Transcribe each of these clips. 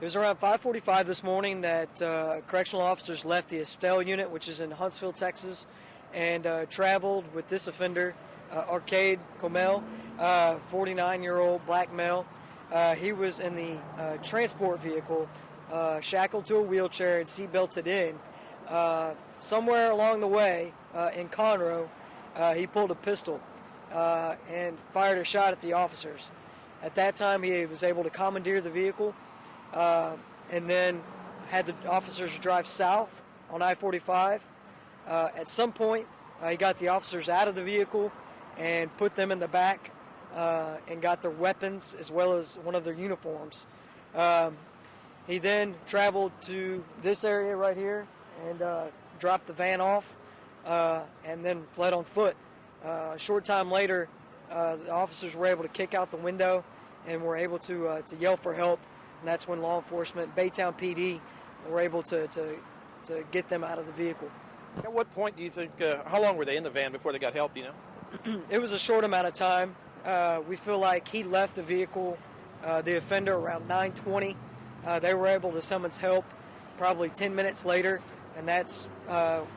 It was around 5:45 this morning that correctional officers left the Estelle unit, which is in Huntsville, Texas, and traveled with this offender, Arcade Comel, 49-year-old black male. He was in the transport vehicle, shackled to a wheelchair and seatbelted in. Somewhere along the way in Conroe, he pulled a pistol and fired a shot at the officers. At that time, he was able to commandeer the vehicle and then had the officers drive south on I-45. At some point, he got the officers out of the vehicle and put them in the back and got their weapons as well as one of their uniforms. He then traveled to this area right here and dropped the van off and then fled on foot. A short time later, the officers were able to kick out the window and were able to yell for help, and that's when law enforcement, Baytown PD, were able to get them out of the vehicle. At what point do you think, how long were they in the van before they got help, do you know? It was a short amount of time. We feel like he left the vehicle, the offender, around 9:20. They were able to summons help probably 10 minutes later, and that's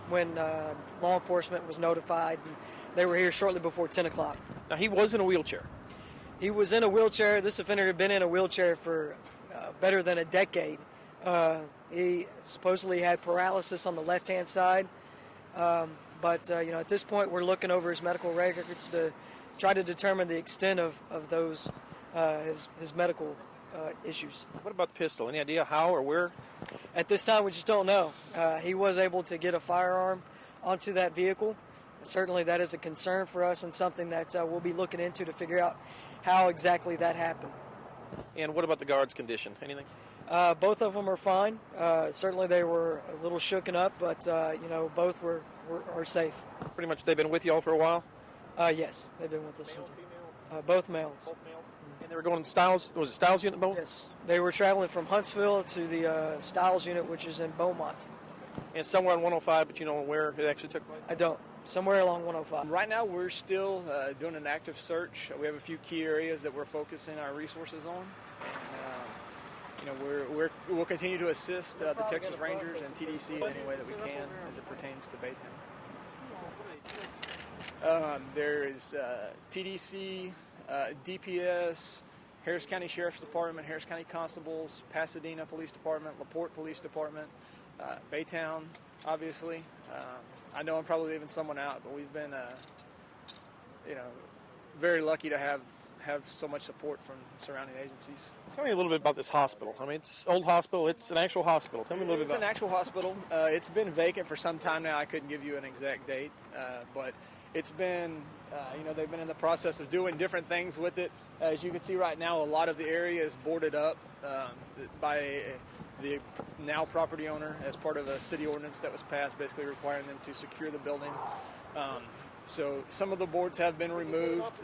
when law enforcement was notified. And they were here shortly before 10 o'clock. Now, he was in a wheelchair. He was in a wheelchair. This offender had been in a wheelchair for better than a decade. He supposedly had paralysis on the left-hand side. But at this point, we're looking over his medical records to try to determine the extent of those his medical issues. What about the pistol? Any idea how or where? At this time, we just don't know. He was able to get a firearm onto that vehicle. Certainly, that is a concern for us and something that we'll be looking into to figure out how exactly that happened. And what about the guard's condition? Anything? Both of them are fine. Certainly, they were a little shooken up, but both are safe. Pretty much, they've been with you all for a while. Yes, they've been with us. Male, female? Both males. Both males. And they were going to Stiles. Was it Stiles unit both? Yes, they were traveling from Huntsville to the Stiles unit, which is in Beaumont. And somewhere on 105, but you know where it actually took place? I don't. Somewhere along 105. Right now, we're still doing an active search. We have a few key areas that we're focusing our resources on. We'll continue to assist the Texas Rangers and TDC in any way that we can as it pertains to Baytown. There is TDC, DPS, Harris County Sheriff's Department, Harris County Constables, Pasadena Police Department, LaPorte Police Department, Baytown, obviously. I know I'm probably leaving someone out, but we've been, very lucky to have so much support from surrounding agencies. Tell me a little bit about this hospital. I mean, it's an old hospital. It's an actual hospital. Tell me a little bit about it. It's an actual hospital. It's been vacant for some time now. I couldn't give you an exact date, but it's been, they've been in the process of doing different things with it. As you can see right now, a lot of the area is boarded up by the now property owner as part of a city ordinance that was passed, basically requiring them to secure the building. So some of the boards have been removed,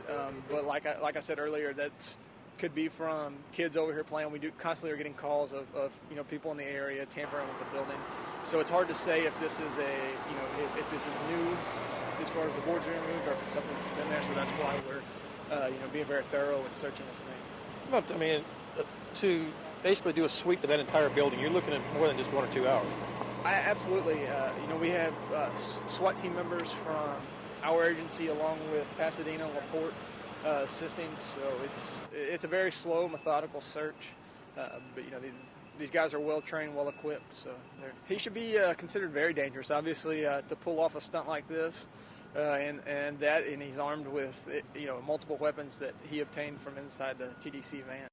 but like I said earlier, that could be from kids over here playing. We constantly are getting calls of people in the area tampering with the building. So it's hard to say if this is if this is new as far as the boards are removed or if it's something that's been there. So that's why we're being very thorough in searching this thing. But to basically do a sweep of that entire building, you're looking at more than just 1 or 2 hours. Absolutely. We have SWAT team members from our agency along with Pasadena, LaPorte assisting. So it's a very slow, methodical search. But these guys are well trained, well equipped. So he should be considered very dangerous. Obviously, to pull off a stunt like this, and he's armed with multiple weapons that he obtained from inside the TDC van.